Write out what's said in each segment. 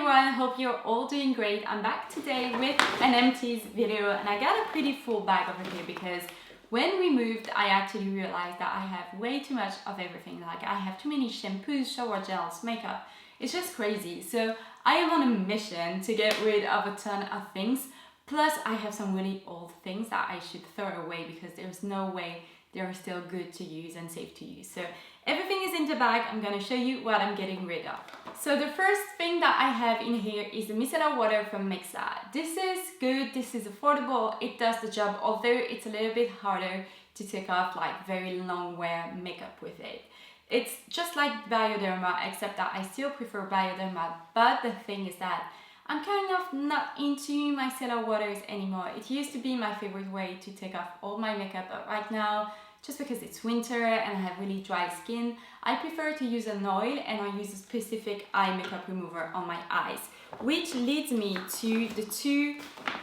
everyone, hope you're all doing great. I'm back today with an Empties video and I got a pretty full bag over here because when we moved I actually realized that I have way too much of everything. Like I have too many shampoos, shower gels, makeup. It's just crazy. So I am on a mission to get rid of a ton of things. Plus I have some really old things that I should throw away because there's no way they're still good to use and safe to use. So everything is in the bag. I'm gonna show you what I'm getting rid of. So the first thing that I have in here is the micellar water from Mixa. This is good, this is affordable, it does the job, although it's a little bit harder to take off like very long wear makeup with it. It's just like Bioderma, except that I still prefer Bioderma, but the thing is that I'm kind of not into micellar waters anymore. It used to be my favorite way to take off all my makeup, but right now, just because it's winter and I have really dry skin, I prefer to use an oil and I use a specific eye makeup remover on my eyes. Which leads me to the two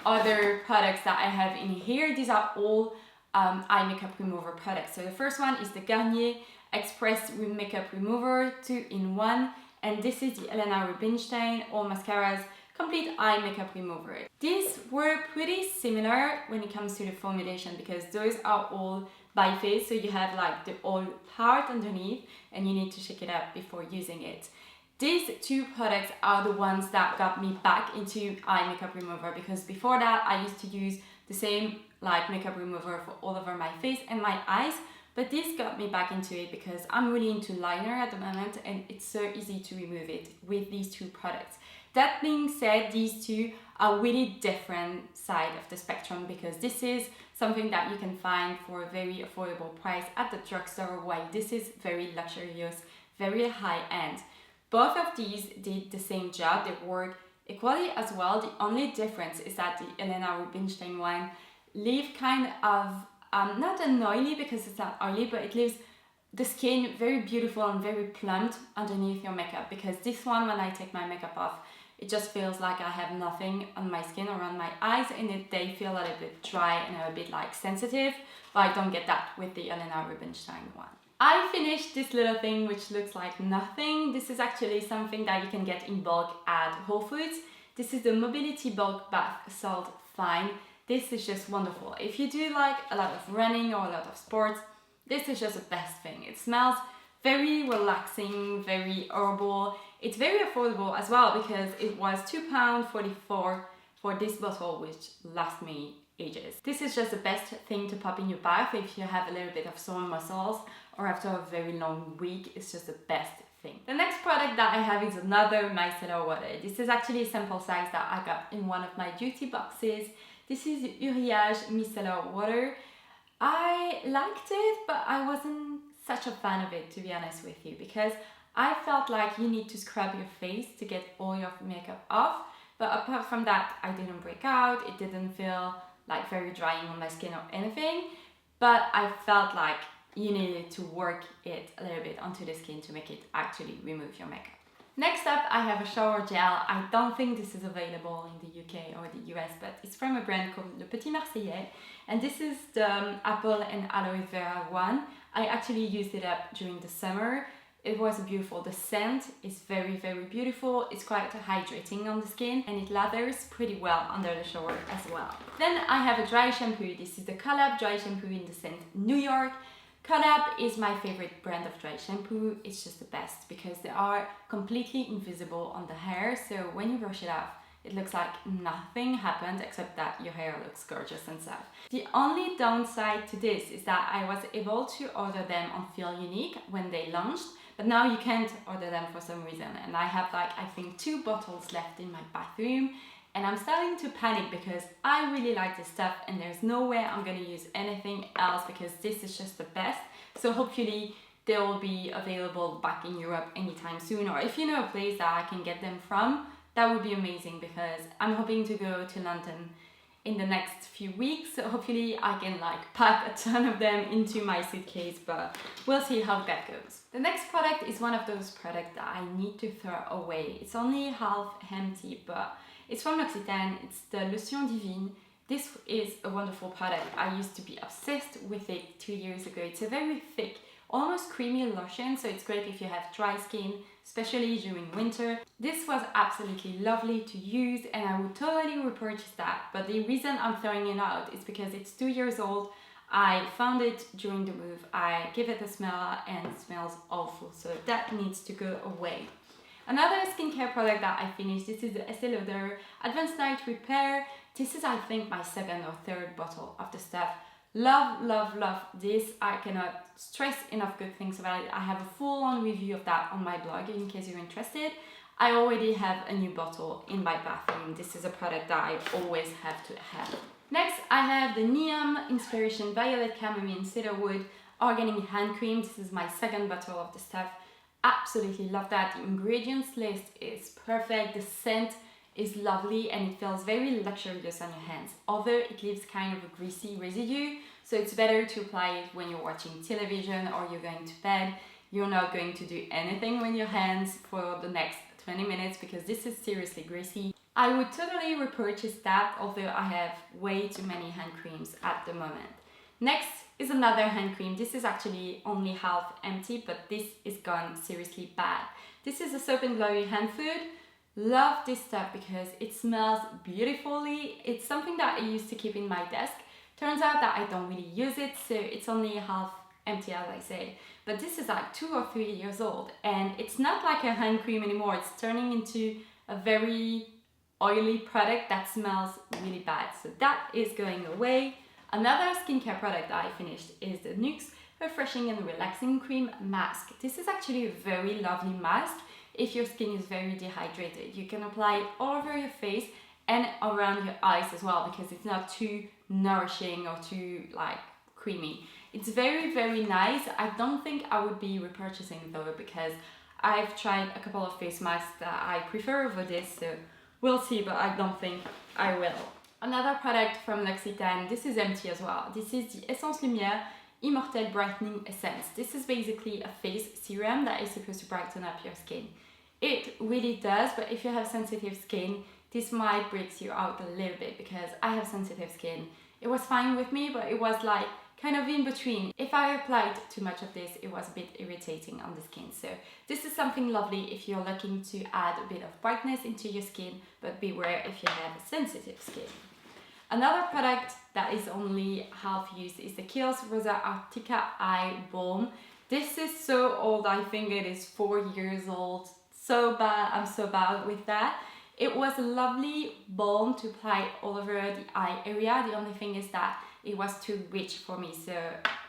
other products that I have in here. These are all eye makeup remover products. So the first one is the Garnier Express Makeup Remover 2-in-1, and this is the Helena Rubinstein All Mascaras Complete Eye Makeup Remover. These were pretty similar when it comes to the formulation because those are all by phase, so you have like the oil part underneath and you need to shake it up before using it. These two products are the ones that got me back into eye makeup remover because before that I used to use the same like makeup remover for all over my face and my eyes, but this got me back into it because I'm really into liner at the moment and it's so easy to remove it with these two products. That being said, these two are really different side of the spectrum because this is something that you can find for a very affordable price at the drugstore, while this is very luxurious, very high-end. Both of these did the same job, they work equally as well. The only difference is that the Helena Rubinstein one leave kind of, not an oily because it's not oily, but it leaves the skin very beautiful and very plumped underneath your makeup, because this one, when I take my makeup off, it just feels like I have nothing on my skin or on my eyes, and they feel a little bit dry and a bit like sensitive, but I don't get that with the Helena Rubinstein one. I finished this little thing which looks like nothing. This is actually something that you can get in bulk at Whole Foods. This is the Mobility Bulk Bath Salt Fine. This is just wonderful. If you do like a lot of running or a lot of sports, this is just the best thing. It smells very relaxing, very herbal. It's very affordable as well because it was £2.44 for this bottle, which lasts me ages. This is just the best thing to pop in your bath if you have a little bit of sore muscles or after a very long week. It's just the best thing. The next product that I have is another micellar water. This is actually a sample size that I got in one of my beauty boxes. This is Uriage Micellar Water. I liked it, but I wasn't such a fan of it, to be honest with you, because I felt like you need to scrub your face to get all your makeup off. But apart from that, I didn't break out. It didn't feel like very drying on my skin or anything. But I felt like you needed to work it a little bit onto the skin to make it actually remove your makeup. Next up, I have a shower gel. I don't think this is available in the UK or the US, but it's from a brand called the Petit Marseillais. And this is the Apple and Aloe Vera one. I actually used it up during the summer. It was beautiful. The scent is very, very beautiful. It's quite hydrating on the skin and it lathers pretty well under the shower as well. Then I have a dry shampoo. This is the Colab dry shampoo in the scent New York. Colab is my favorite brand of dry shampoo. It's just the best because they are completely invisible on the hair. So when you brush it off, it looks like nothing happened except that your hair looks gorgeous and stuff. The only downside to this is that I was able to order them on Feel Unique when they launched, but now you can't order them for some reason. And I have like, I think 2 bottles left in my bathroom and I'm starting to panic because I really like this stuff and there's no way I'm gonna use anything else because this is just the best. So hopefully they will be available back in Europe anytime soon, or if you know a place that I can get them from, that would be amazing because I'm hoping to go to London in the next few weeks. So hopefully I can like pack a ton of them into my suitcase, but we'll see how that goes. The next product is one of those products that I need to throw away. It's only half empty, but it's from L'Occitane. It's the Lotion Divine. This is a wonderful product. I used to be obsessed with it 2 years ago. It's a very thick, almost creamy lotion, so it's great if you have dry skin, especially during winter. This was absolutely lovely to use and I would totally repurchase that, but the reason I'm throwing it out is because it's 2 years old. I found it during the move, I give it a smell and it smells awful, so that needs to go away. Another skincare product that I finished, this is the Estée LAuder Advanced Night Repair. This is I think my second or third bottle of the stuff. Love, love, love this. I cannot stress enough good things about it. I have a full-on review of that on my blog in case you're interested. I already have a new bottle in my bathroom. This is a product that I always have to have. Next, I have the Neom Inspiration Violet Chamomile and Cedarwood Organic Hand Cream. This is my second bottle of the stuff. Absolutely love that. The ingredients list is perfect. The scent is lovely and it feels very luxurious on your hands, although it leaves kind of a greasy residue, so it's better to apply it when you're watching television or you're going to bed. You're not going to do anything with your hands for the next 20 minutes because this is seriously greasy. I would totally repurchase that, although I have way too many hand creams at the moment. Next is another hand cream. This is actually only half empty, but this is gone seriously bad. This is a Soap and Glory Hand Food. Love this stuff because it smells beautifully. It's something that I used to keep in my desk. Turns out that I don't really use it, so it's only half empty as I said. But this is like 2 or 3 years old and it's not like a hand cream anymore. It's turning into a very oily product that smells really bad. So that is going away. Another skincare product that I finished is the Nuxe Refreshing and Relaxing Cream Mask. This is actually a very lovely mask. If your skin is very dehydrated, you can apply it all over your face and around your eyes as well because it's not too nourishing or too like creamy. It's very, very nice. I don't think I would be repurchasing though because I've tried a couple of face masks that I prefer over this, so we'll see, but I don't think I will. Another product from L'Occitane, this is empty as well. This is the Essence Lumière Immortelle Brightening Essence. This is basically a face serum that is supposed to brighten up your skin. It really does, but if you have sensitive skin, this might break you out a little bit because I have sensitive skin. It was fine with me, but it was like kind of in between. If I applied too much of this, it was a bit irritating on the skin. So this is something lovely if you're looking to add a bit of brightness into your skin, but beware if you have sensitive skin. Another product that is only half used is the Kiehl's Rosa Arctica Eye Balm. This is so old, I think it is 4 years old. So bad, I'm so bad with that. It was a lovely balm to apply all over the eye area. The only thing is that it was too rich for me, so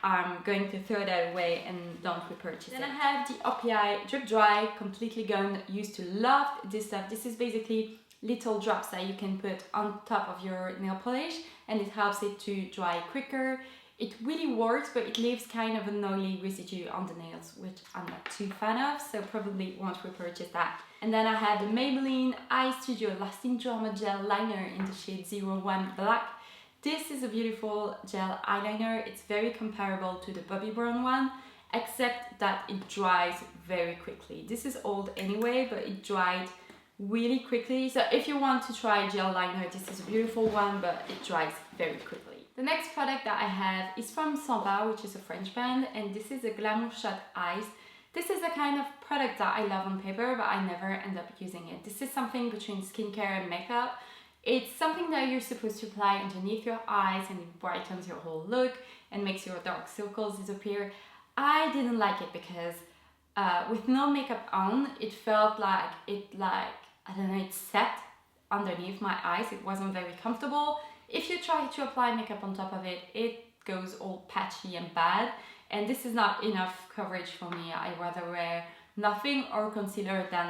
I'm going to throw that away and don't repurchase it. Then I have the OPI Drip Dry Completely Gone. Used to love this stuff. This is basically little drops that you can put on top of your nail polish and it helps it to dry quicker. It really works, but it leaves kind of an oily residue on the nails, which I'm not too fan of, so probably won't repurchase that. And then I have the Maybelline Eyestudio Lasting Drama Gel Liner in the shade 01 Black. This is a beautiful gel eyeliner. It's very comparable to the Bobbi Brown one, except that it dries very quickly. This is old anyway, but it dried really quickly. So if you want to try gel liner, this is a beautiful one, but it dries very quickly. The next product that I have is from Sampar, which is a French brand, and this is a Glamour Shot Eyes. This is the kind of product that I love on paper, but I never end up using it. This is something between skincare and makeup. It's something that you're supposed to apply underneath your eyes and it brightens your whole look and makes your dark circles disappear. I didn't like it because with no makeup on, it felt like I don't know, it set underneath my eyes. It wasn't very comfortable. If you try to apply makeup on top of it, it goes all patchy and bad. And this is not enough coverage for me. I'd rather wear nothing or concealer than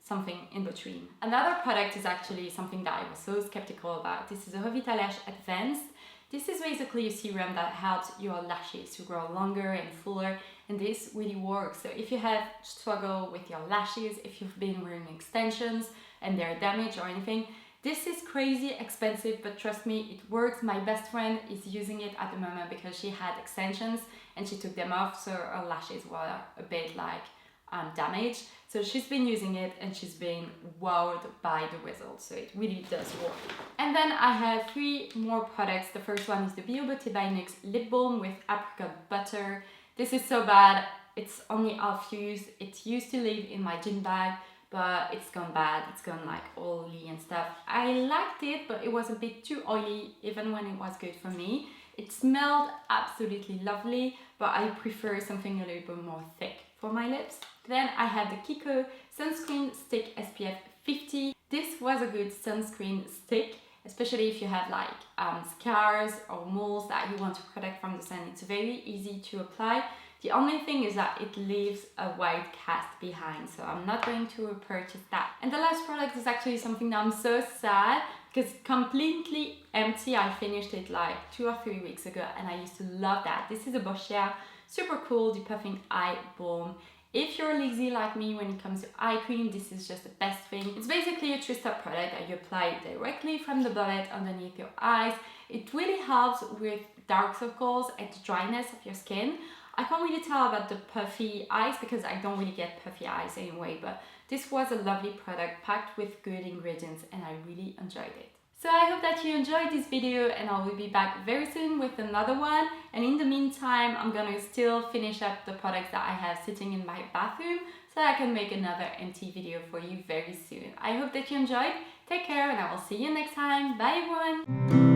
something in between. Another product is actually something that I was so skeptical about. This is a Revitalash Advanced. This is basically a serum that helps your lashes to grow longer and fuller, and this really works. So if you have struggle with your lashes, if you've been wearing extensions and they're damaged or anything, this is crazy expensive, but trust me, it works. My best friend is using it at the moment because she had extensions and she took them off, so her lashes were a bit like damaged. So she's been using it and she's been wowed by the results. So it really does work. And then I have 3 more products. The first one is the Beauté by Nuxe Lip Balm with Apricot Butter. This is so bad. It's only half used. It used to live in my gym bag, but it's gone bad. It's gone like oily and stuff. I liked it, but it was a bit too oily even when it was good for me. It smelled absolutely lovely, but I prefer something a little bit more thick for my lips. Then I have the Kiko sunscreen stick SPF 50. This was a good sunscreen stick, especially if you have like scars or moles that you want to protect from the sun. It's very easy to apply. The only thing is that it leaves a white cast behind, so I'm not going to repurchase that. And the last product is actually something that I'm so sad because completely empty. I finished it like 2 or 3 weeks ago and I used to love that. This is a Boscia super cool depuffing eye balm. If you're lazy like me when it comes to eye cream, this is just the best thing. It's basically a three-step product that you apply directly from the bullet underneath your eyes. It really helps with dark circles and the dryness of your skin. I can't really tell about the puffy eyes because I don't really get puffy eyes anyway, but this was a lovely product packed with good ingredients and I really enjoyed it. So I hope that you enjoyed this video and I will be back very soon with another one. And in the meantime, I'm gonna still finish up the products that I have sitting in my bathroom so I can make another empty video for you very soon. I hope that you enjoyed. Take care and I will see you next time. Bye everyone!